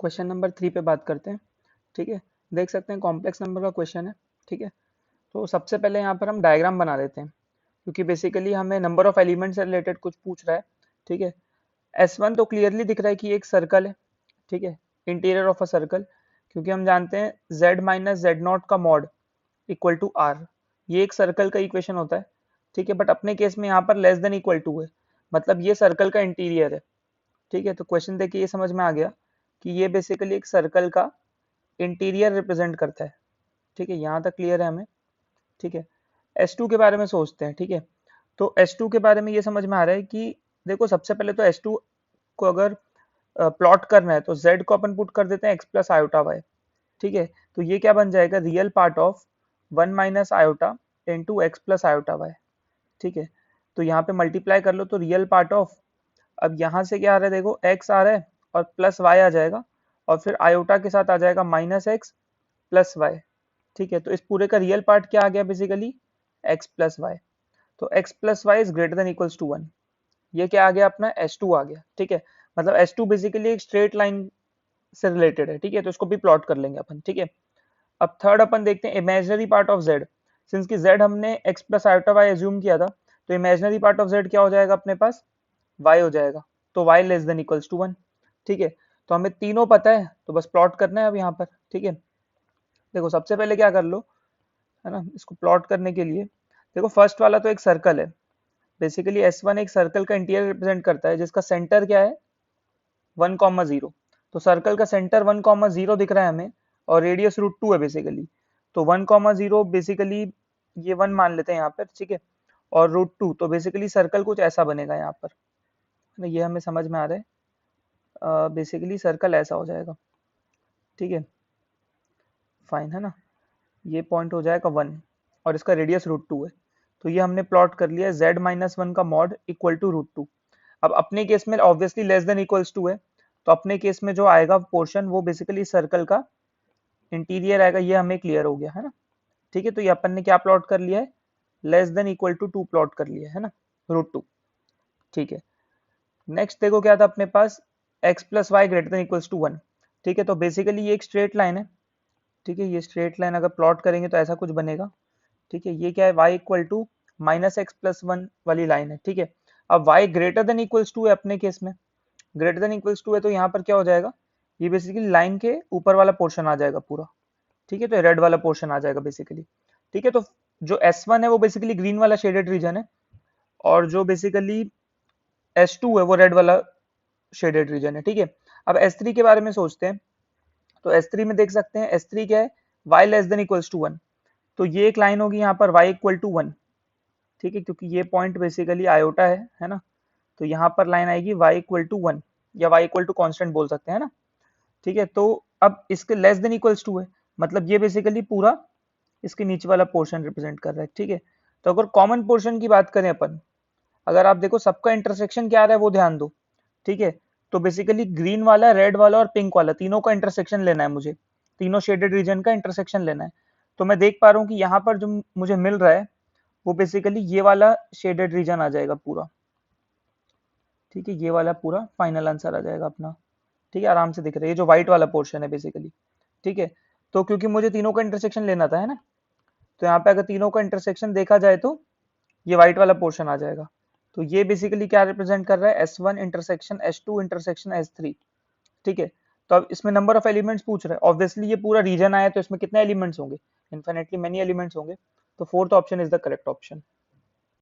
Question number 3 पे बात करते हैं। ठीक है, देख सकते हैं कॉम्प्लेक्स नंबर का क्वेश्चन है। ठीक है, तो सबसे पहले यहाँ पर हम डायग्राम बना देते हैं क्योंकि बेसिकली हमें नंबर ऑफ एलिमेंट से रिलेटेड कुछ पूछ रहा है। ठीक है, S1 तो क्लियरली दिख रहा है कि एक सर्कल है। ठीक है, इंटीरियर ऑफ अ सर्कल, क्योंकि हम जानते हैं z माइनस जेड नॉट का मॉड इक्वल टू आर, ये एक सर्कल का इक्वेशन होता है। ठीक है, बट अपने केस में यहाँ पर लेस देन इक्वल टू है, मतलब ये सर्कल का इंटीरियर है। ठीक है, तो क्वेश्चन देखिए ये समझ में आ गया कि ये बेसिकली एक सर्कल का इंटीरियर रिप्रेजेंट करता है। ठीक है, यहाँ तक क्लियर है हमें। ठीक है, S2 के बारे में सोचते हैं। ठीक है, तो S2 के बारे में ये समझ में आ रहा है कि देखो सबसे पहले तो S2 को अगर प्लॉट करना है तो Z को अपन पुट कर देते हैं x प्लस आयोटा वाई। ठीक है, तो ये क्या बन जाएगा, real part of 1 minus iota into x plus iota y. ठीक है, तो यहाँ पे मल्टीप्लाई कर लो तो रियल पार्ट ऑफ, अब यहाँ से क्या आ रहा है, देखो x आ रहा है और प्लस y आ जाएगा और फिर आयोटा के साथ आ जाएगा माइनस एक्स प्लस वाई। ठीक है, तो इस पूरे का रियल पार्ट क्या आ गया, बेसिकली x प्लस वाई। तो x plus y is greater than equals to 1, ये क्या आ गया अपना S2 आ गया। ठीक है, मतलब S2 बेसिकली एक स्ट्रेट लाइन से रिलेटेड है। ठीक है, तो इसको भी प्लॉट कर लेंगे अपन। ठीक है, अब थर्ड अपन देखते हैं imaginary part of z। Since कि z हमने x plus iota y assume किया था, तो इमेजिनरी पार्ट ऑफ z क्या हो जाएगा अपने पास, y हो जाएगा। तो y less than equals to 1। ठीक है, तो हमें तीनों पता है, तो बस प्लॉट करना है अब यहाँ पर। ठीक है, देखो सबसे पहले क्या कर लो, है ना, इसको प्लॉट करने के लिए देखो फर्स्ट वाला तो एक सर्कल है। बेसिकली S1 एक सर्कल का इंटीरियर रिप्रेजेंट करता है जिसका सेंटर क्या है 1,0। तो सर्कल का सेंटर 1,0 दिख रहा है हमें और रेडियस √2 है बेसिकली। तो 1,0 बेसिकली ये 1 मान लेते हैं यहाँ पर। ठीक है, और √2, तो बेसिकली सर्कल कुछ ऐसा बनेगा यहाँ पर, है ना, ये हमें समझ में आ रहा है। बेसिकली सर्कल ऐसा हो जाएगा। ठीक है, फाइन है ना, ये पॉइंट हो जाएगा 1 और इसका रेडियस √2 है। तो ये हमने प्लॉट कर लिया z माइनस वन का मॉड इक्वल टू √2। अब अपने केस में obviously less than equals to है, तो अपने केस में जो आएगा पोर्शन वो बेसिकली सर्कल का इंटीरियर आएगा, ये हमें क्लियर हो गया है ना। ठीक है, तो ये अपन ने क्या प्लॉट कर लिया है, less than equal to 2 plot कर लिया है ना, √2। ठीक है, नेक्स्ट देखो क्या था अपने पास, x plus y greater than equals to 1। ठीक है, तो बेसिकली ये एक स्ट्रेट लाइन है। ठीक है, ये स्ट्रेट लाइन अगर प्लॉट करेंगे तो ऐसा कुछ बनेगा। ठीक है, ये क्या है, y equal to minus x plus one वाली लाइन है। ठीक है, अब y greater than equals to है अपने केस में, ग्रेटर देन इक्वल्स टू है, तो यहाँ पर क्या हो जाएगा, ये बेसिकली लाइन के ऊपर वाला पोर्शन आ जाएगा पूरा। ठीक है, तो रेड वाला पोर्शन आ जाएगा बेसिकली। ठीक है, तो जो S1 है वो बेसिकली ग्रीन वाला शेडेड रीजन है और जो बेसिकली S2 है वो रेड वाला शेडेड रीजन है। ठीक है, अब S3 के बारे में सोचते हैं। तो S3 में देख सकते हैं S3 क्या है, y less than equals to 1। तो ये एक लाइन होगी यहाँ पर y इक्वल टू 1। ठीक है, क्योंकि ये पॉइंट बेसिकली आयोटा है ना, तो यहाँ पर लाइन आएगी y इक्वल टू 1 या y इक्वल टू कॉन्स्टेंट बोल सकते हैं ना। ठीक है, तो अब इसके लेस देन इक्वल्स टू है, मतलब ये बेसिकली पूरा इसके नीचे वाला पोर्शन रिप्रेजेंट कर रहा है। ठीक है, तो अगर कॉमन पोर्शन की बात करें अपन, अगर आप देखो सबका इंटरसेक्शन क्या आ रहा है वो ध्यान दो। ठीक है, तो बेसिकली ग्रीन वाला, रेड वाला और पिंक वाला तीनों का इंटरसेक्शन लेना है मुझे, तीनों शेडेड रीजन का इंटरसेक्शन लेना है। तो मैं देख पा रहा हूँ कि यहाँ पर जो मुझे मिल रहा है वो बेसिकली ये वाला शेडेड रीजन आ जाएगा पूरा। ठीक है, ये वाला पूरा फाइनल आंसर आ जाएगा अपना। ठीक है, आराम से दिख रहा है, ये जो व्हाइट वाला पोर्शन है बेसिकली। ठीक है, तो क्योंकि मुझे तीनों का इंटरसेक्शन लेना था, है ना, तो यहाँ पे अगर तीनों का इंटरसेक्शन देखा जाए तो ये व्हाइट वाला पोर्शन आ जाएगा। तो ये बेसिकली क्या रिप्रेजेंट कर रहा है, S1 intersection S2 intersection S3। ठीक है, तो अब इसमें नंबर ऑफ एलिमेंट्स पूछ रहा है, ऑब्वियसली ये पूरा रीजन आया तो इसमें कितने एलिमेंट्स होंगे, इन्फिनिटली मेनी एलिमेंट्स होंगे। तो fourth option is the correct option.